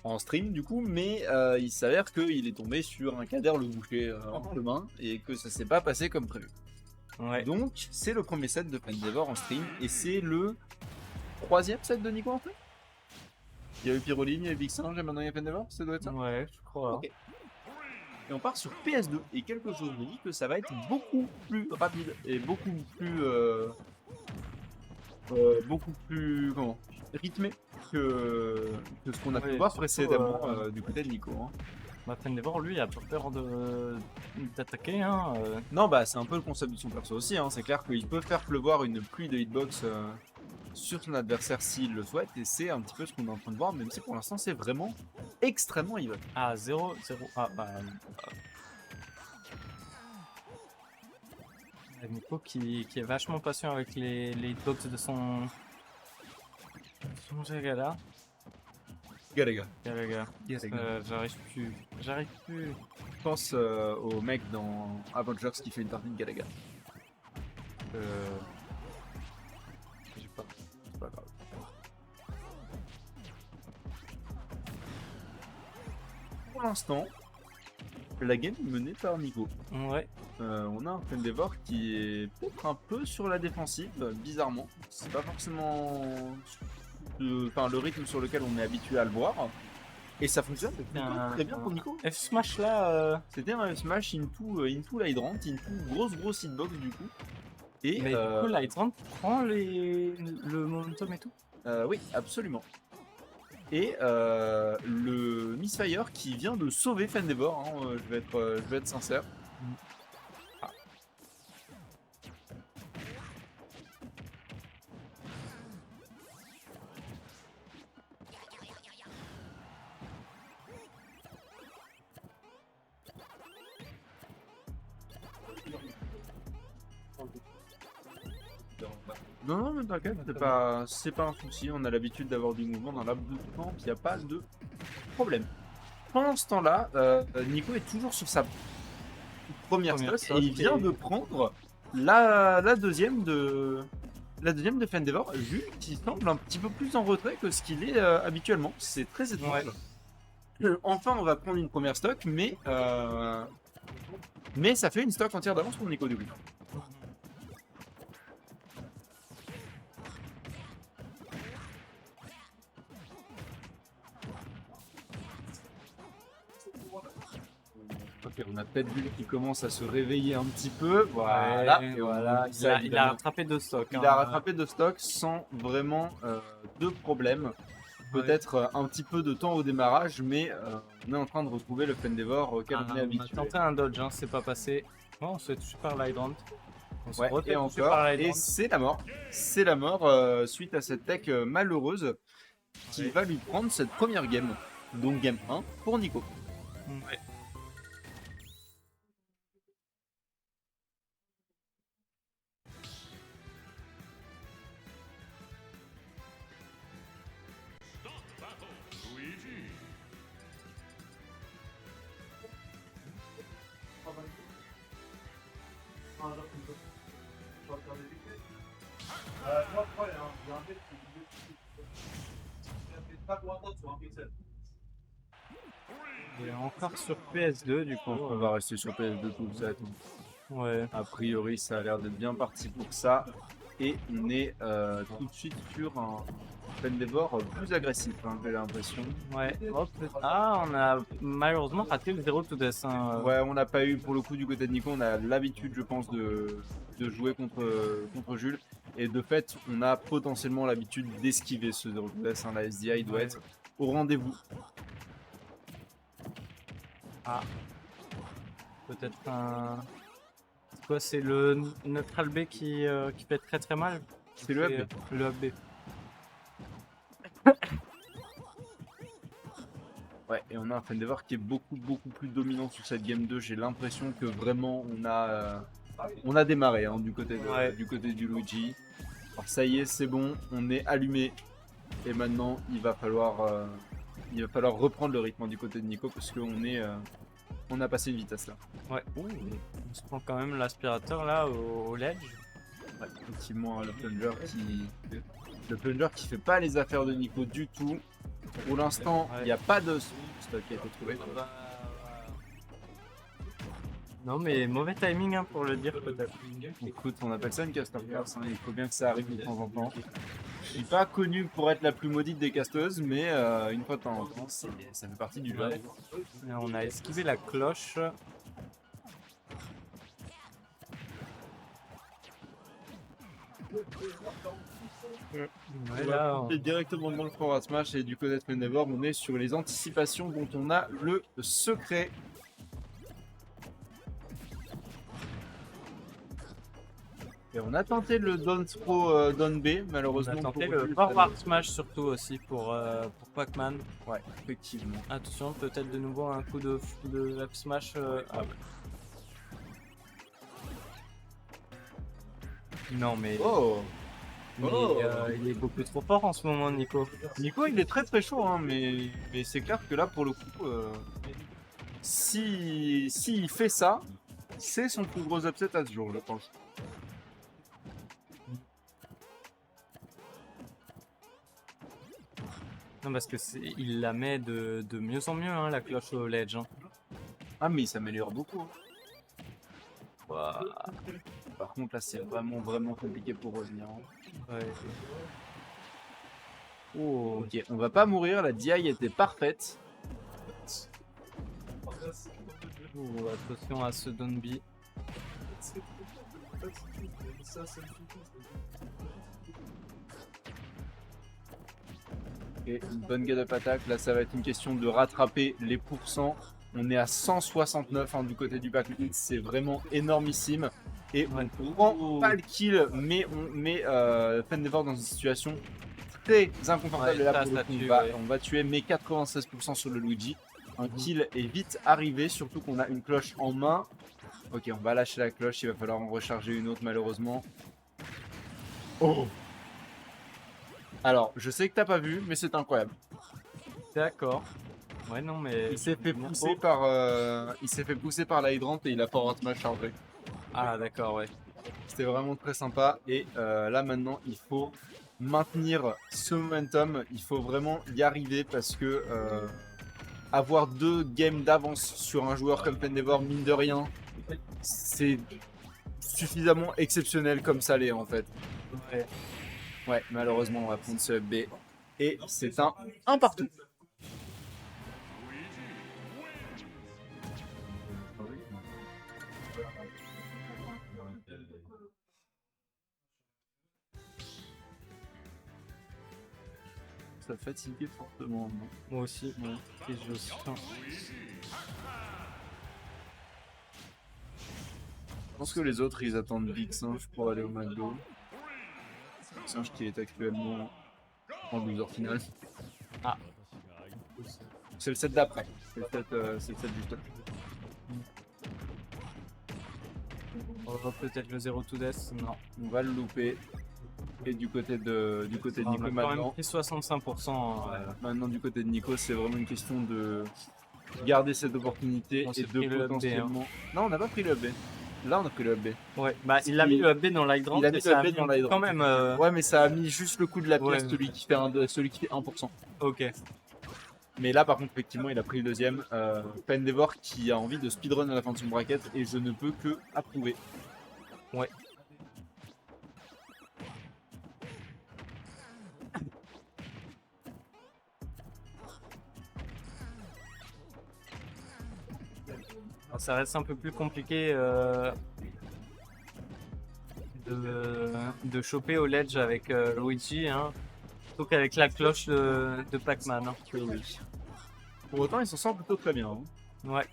en stream du coup, mais il s'avère qu'il est tombé sur un Kader le boucher en main et que ça s'est pas passé comme prévu. Ouais. Donc c'est le premier set de Pendever en stream et c'est le 3e set de Nico en stream. Il y a eu Pyroline, il y a eu Big Singe et maintenant il y a Pendever, ça doit être ça. Ouais, je crois. Ok. Et on part sur PS2 et quelque chose me dit que ça va être beaucoup plus rapide et beaucoup plus comment rythmé que ce qu'on a pu Ouais, voir surtout, précédemment du côté de Nico. Hein. Bah, Pendever, lui, a pas peur d'attaquer. Hein. Non, bah c'est un peu le concept de son perso aussi. Hein. C'est clair qu'il peut faire pleuvoir une pluie de hitbox sur son adversaire s'il le souhaite, et c'est un petit peu ce qu'on est en train de voir, même si pour l'instant c'est vraiment extrêmement even. Ah, 0-0. Ah, bah. Nico qui est vachement patient avec les hitbox de son Gala. Galaga. Galaga. J'arrive plus. Je pense au mec dans Avengers qui fait une tartine Galaga. J'ai pas. C'est pas grave. Pour l'instant, la game est menée par Nico. Ouais. On a un Pendever qui est peut-être un peu sur la défensive, bizarrement. C'est pas forcément le rythme sur lequel on est habitué à le voir. Et ça fonctionne plutôt très bien pour Nico. F-Smash là. C'était un Smash into la Hydrant, into grosse hitbox du coup. Et Mais du coup, la Hydrant prend le momentum et tout. oui, absolument. Et le Misfire qui vient de sauver Fendevor, hein, je vais être sincère. Ah. Non, mais t'inquiète, c'est pas un souci. On a l'habitude d'avoir du mouvement dans la bout de camp, il n'y a pas de problème. Pendant ce temps-là, Nico est toujours sur sa première stock et il vient de prendre la deuxième de Fendevor, juste qui semble un petit peu plus en retrait que ce qu'il est habituellement. C'est très étrange. Ouais. Enfin, on va prendre une première stock, mais ça fait une stock entière d'avance pour Nico du coup. Ok, on a peut-être vu qu'il commence à se réveiller un petit peu. Voilà. Ouais, voilà. Il a rattrapé 2 stocks. Il a rattrapé 2 stocks sans vraiment de problème. Peut-être un petit peu de temps au démarrage, mais on est en train de retrouver le Pendever auquel on est habitué. On a tenté un dodge, hein, c'est pas passé. Bon, on se fait toucher par l'Hydrant. Ouais, et encore, et c'est la mort. C'est la mort suite à cette tech malheureuse qui va lui prendre cette première game. Donc game 1 pour Nico. Ouais. Et encore sur PS2 du coup. On va rester sur PS2 tout ça. Ouais. A priori, ça a l'air d'être bien parti pour ça. Et on est tout de suite sur un Pendever plus agressif, hein, j'ai l'impression. Ouais. Ah, on a malheureusement raté le 0 to death. Hein. Ouais, on n'a pas eu, pour le coup, du côté de Nico, on a l'habitude, je pense, de jouer contre Jules. Et de fait, on a potentiellement l'habitude d'esquiver ce 0 to death. Hein. La SDI doit être au rendez-vous. Ah. Peut-être un... C'est quoi, c'est le neutral B qui fait très très mal. C'est le AB. Le AB. Ouais, et on a un Fendever qui est beaucoup plus dominant sur cette game 2. J'ai l'impression que vraiment on a démarré hein, du côté du Luigi. Alors ça y est, c'est bon, on est allumé. Et maintenant, il va falloir reprendre le rythme du côté de Nico parce qu'on a passé une vitesse là. Ouais. Ouh, on se prend quand même l'aspirateur là au ledge. Ouais, effectivement, le plunger qui fait pas les affaires de Nico du tout. Pour l'instant, il Ouais. n'y a pas de stock qui a été trouvé. Non, mais mauvais timing hein, pour le dire peut-être. Écoute, on appelle ça une caster curse, hein. Il faut bien que ça arrive de temps en temps. Je suis pas connu pour être la plus maudite des casteuses, mais une fois de temps en temps, ça fait partie du jeu. Ouais. Et on a esquivé la cloche. Ouais, là, On est directement dans le format Smash et du côté de Fendeavor, on est sur les anticipations dont on a le secret. Et on a tenté le down throw down B, on malheureusement. a tenté pour le lui, forward smash surtout aussi pour Pac-Man. Ouais, effectivement. Attention, peut-être de nouveau un coup de up smash. Ah ouais. Non mais, Oh mais, Oh. il est beaucoup trop fort en ce moment Nico. Nico, il est très très chaud, hein, mais c'est clair que là, pour le coup, si il fait ça, c'est son plus gros upset à ce jour, je pense. Non parce que il la met de mieux en mieux hein, la cloche au ledge. Hein. Ah, mais il s'améliore beaucoup, hein. Ouah, Par contre, là, c'est vraiment compliqué pour revenir, hein. ouais. Oh, ok, on va pas mourir, la DI était parfaite. Ouh, attention à ce down B. Et une bonne get up attack, là ça va être une question de rattraper les pourcents. On est à 169 hein, du côté du backlit, c'est vraiment énormissime. Et Ouais. on prend pas le kill, mais on met Fendeavor dans une situation très inconfortable. Ouais, Et là, ça, pour le ça coup, tue, on va, ouais. on va tuer, mais 96% sur le Luigi. Un kill est vite arrivé, surtout qu'on a une cloche en main. Ok, on va lâcher la cloche, il va falloir en recharger une autre malheureusement. Oh! Alors, je sais que t'as pas vu, mais c'est incroyable. D'accord. Ouais non mais. Il s'est fait Bien. pousser Oh. par la hydrant et il a forward smash chargé. Ah d'accord ouais. C'était vraiment très sympa. Et là maintenant, il faut maintenir ce momentum. Il faut vraiment y arriver parce que avoir 2 games d'avance sur un joueur comme Fendeavor, mine de rien, c'est suffisamment exceptionnel comme ça l'est en fait. Ouais. Ouais, malheureusement, on va prendre ce B. Et c'est un partout. Ça fatiguait fortement. Non. Moi aussi. Ouais. Et je suis. Je pense que les autres ils attendent Big Singe pour aller au McDo. Singe qui est actuellement en loser final. Ah. C'est le set d'après. C'est le set du top. On va peut-être le 0 to death. Non. On va le louper. Et du côté de On Nico a quand même maintenant. pris 65%. Maintenant du côté de Nico, c'est vraiment une question de garder cette opportunité On et s'est de pris le up B, potentiellement. Non, on n'a pas pris le up B. Là, on a pris le up B. Ouais. Bah il a mis le up B dans l'hydrant. Il a mis et le ça up B dans l'hydrant. Quand même. Ouais, mais ça a mis juste le coup de la pièce, Ouais. celui qui fait 1%. Ok. Mais là, par contre, effectivement, il a pris le deuxième. Fendeavor qui a envie de speedrun à la fin de son bracket et je ne peux que approuver. Ouais. Alors, ça reste un peu plus compliqué de choper au ledge avec Luigi, hein, plutôt qu'avec la cloche de Pac-Man. Hein. Oui. Pour autant, il s'en sort plutôt très bien, hein. Ouais.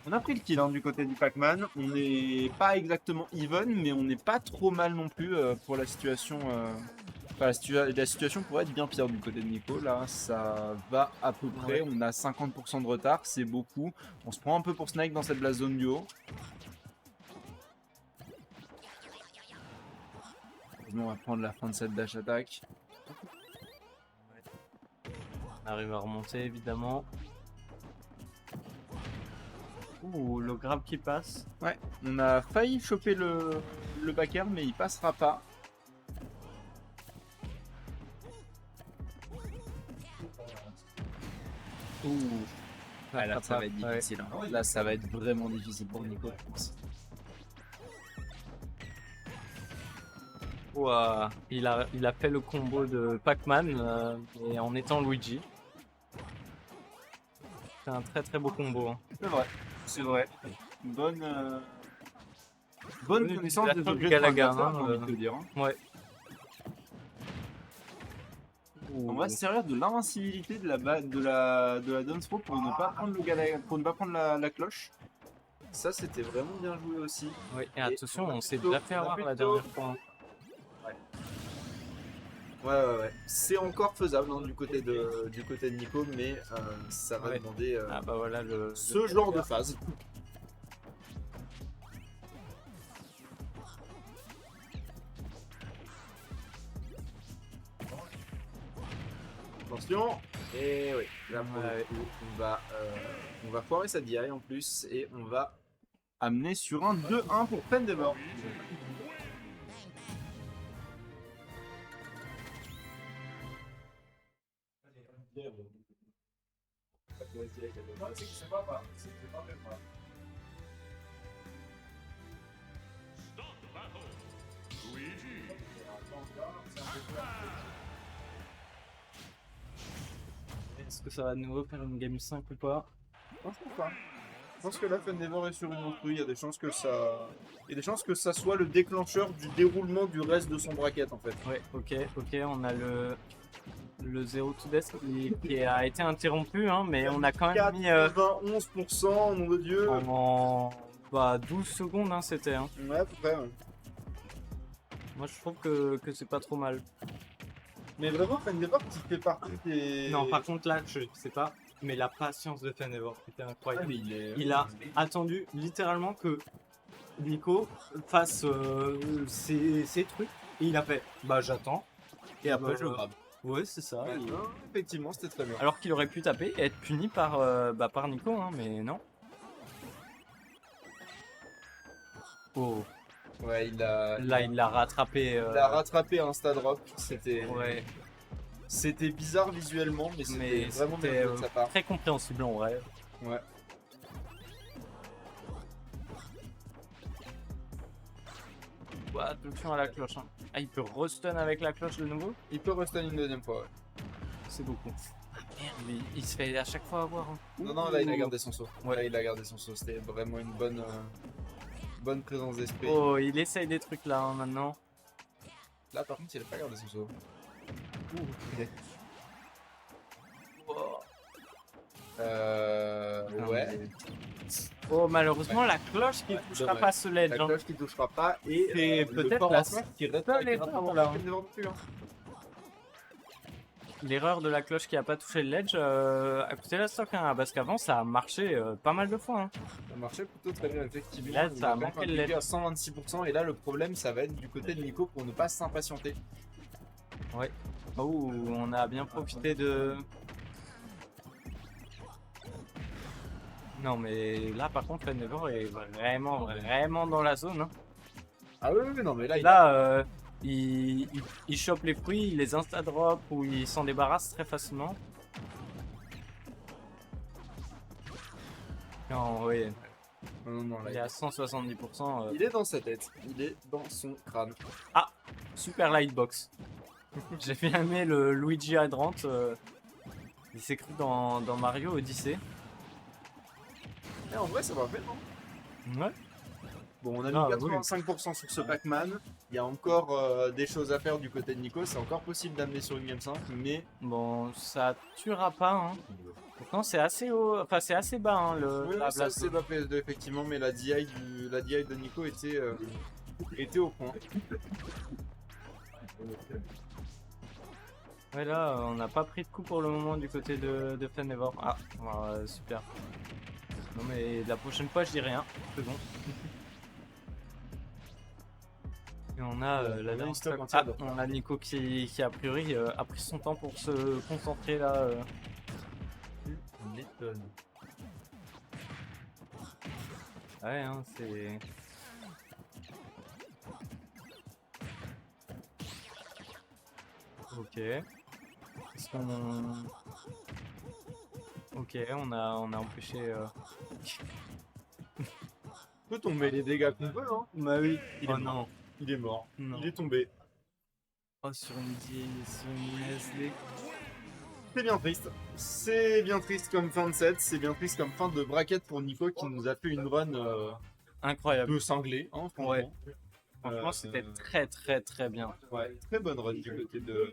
On a pris le kill hein, du côté du Pac-Man. On n'est pas exactement even, mais on n'est pas trop mal non plus pour la situation. Enfin, la situation pourrait être bien pire du côté de Nico. Là, ça va à peu près. Ouais. On a 50% de retard, c'est beaucoup. On se prend un peu pour Snake dans cette blast zone du haut. On va prendre la fin de cette dash attack. On arrive à remonter évidemment. Ouh, le grab qui passe. Ouais, on a failli choper le back air, mais il passera pas. Ouh. Ouais, là, ça va être Ouais. difficile. Hein. Là, ça va être vraiment difficile pour Nico, je pense. Ouah, il a fait le combo de Pac-Man et en étant Luigi. C'est un très très beau combo. Hein. C'est vrai, c'est vrai. Bonne connaissance utilisation des de objets Galaga, transversaux, hein, j'ai envie de te dire. Hein. Ouais. On va se servir de l'invincibilité de la Dance Throw pour ne pas prendre le Galaga, pour ne pas prendre la cloche. Ça, c'était vraiment bien joué aussi. Oui, et attention, on s'est plutôt- déjà fait on a avoir la plutôt- dernière fois. Hein. Ouais. C'est encore faisable hein, du côté de Nico, mais ça va Ouais. demander Ah bah voilà ce genre de phase. Attention. Et oui, là pour le Ouais. coup, on va foirer sa DI en plus et on va amener sur un 2-1 pour Fendevor. Est-ce que ça va de nouveau faire une game 5 ou pas? Je pense pas. Je pense que là, Fendevor est sur une autre rue. Il y a des chances que ça soit le déclencheur du déroulement du reste de son bracket en fait. Ouais, ok, on a le 0 to death qui a été interrompu, hein, mais on a quand même mis 91%, nom de Dieu. en 12 secondes, hein, c'était. Hein. Ouais, à peu près. Ouais. Moi je trouve que c'est pas trop mal. Mais vraiment, Fendevor qui fait partie des. Non, par contre là, je sais pas, mais la patience de Fenevor, c'était incroyable. Ouais, mais Il a attendu littéralement que Nico fasse ses trucs et il a fait bah j'attends et après je grab. Ouais, c'est ça. Ouais, non, effectivement, c'était très bien. Alors qu'il aurait pu taper et être puni par, par Nico, hein, mais non. Oh, Ouais, là il l'a rattrapé. il a rattrapé un stade rock. Ouais, C'était bizarre visuellement, mais mais c'était vraiment bien c'était joué de sa part. très compréhensible en vrai. Ouais. Ouais, attention à la cloche. Hein. Ah, il peut restun avec la cloche de nouveau? Il peut rester une deuxième fois. Ouais. C'est beaucoup. Ah merde, mais il se fait à chaque fois avoir. Hein. Non, là il a gardé son saut. Ouais. Là il a gardé son saut. C'était vraiment une bonne présence d'esprit. Oh, il essaye des trucs là hein, maintenant. Là par contre, il a pas gardé son saut. Oh. Non, Ouais. mais- Oh, malheureusement, la cloche qui Ouais, touchera dommage. pas ce ledge. La hein. cloche qui touchera pas et Et le peut-être port la en smash qui reste seule qui erreur, rattrape là. Fendevor non plus, hein. L'erreur de la cloche qui a pas touché le ledge a coûté la stock, hein, parce qu'avant ça a marché pas mal de fois. Hein. Ça marchait plutôt très bien, effectivement. Là, Il ça a quand même manqué le appliqué LED. à 126%. Et là, le problème, ça va être du côté de Nico pour ne pas s'impatienter. Oh, on a bien profité de. Non, mais là par contre, Fenevor est vraiment dans la zone. Hein. Ah oui, non, mais là, Là, il chope les fruits, il les insta-drop ou il s'en débarrasse très facilement. Non, oui, non, là, il est à 170%. il est dans sa tête. Il est dans son crâne. Super lightbox. J'ai bien aimé le Luigi Hydrant. Il s'est cru dans Mario Odyssey. Et en vrai, ça va bien, non? Ouais. Bon, on a mis Ah, 85% sur ce Pac-Man. Il y a encore des choses à faire du côté de Nico. C'est encore possible d'amener sur une game 5, mais Bon, ça tuera pas. Hein. Pourtant, c'est assez haut. Enfin, c'est assez bas hein, oui, la ça place. c'est pas PS2 effectivement, mais la DI de Nico était au point. Ouais, là, on n'a pas pris de coup pour le moment du côté de Fenevor. Ah, super. Non, mais la prochaine fois, je dis rien. C'est bon. Et on a la on a une dernière stock fois- entière Ah, on a Nico qui a priori a pris son temps pour se concentrer là. Ouais, hein, c'est... Ok. Est-ce qu'on... Ok, on a empêché... On peut tomber les dégâts qu'on veut, hein. Bah oui. Il est Oh mort. non. Il est mort. Non. Il est tombé. Oh, sur une SD. C'est bien triste. C'est bien triste comme fin de set. C'est bien triste comme fin de bracket pour Nico qui nous a fait une run Incroyable. peu cinglée, hein, franchement. Ouais. Franchement, c'était très très très bien. Ouais, très bonne run du côté de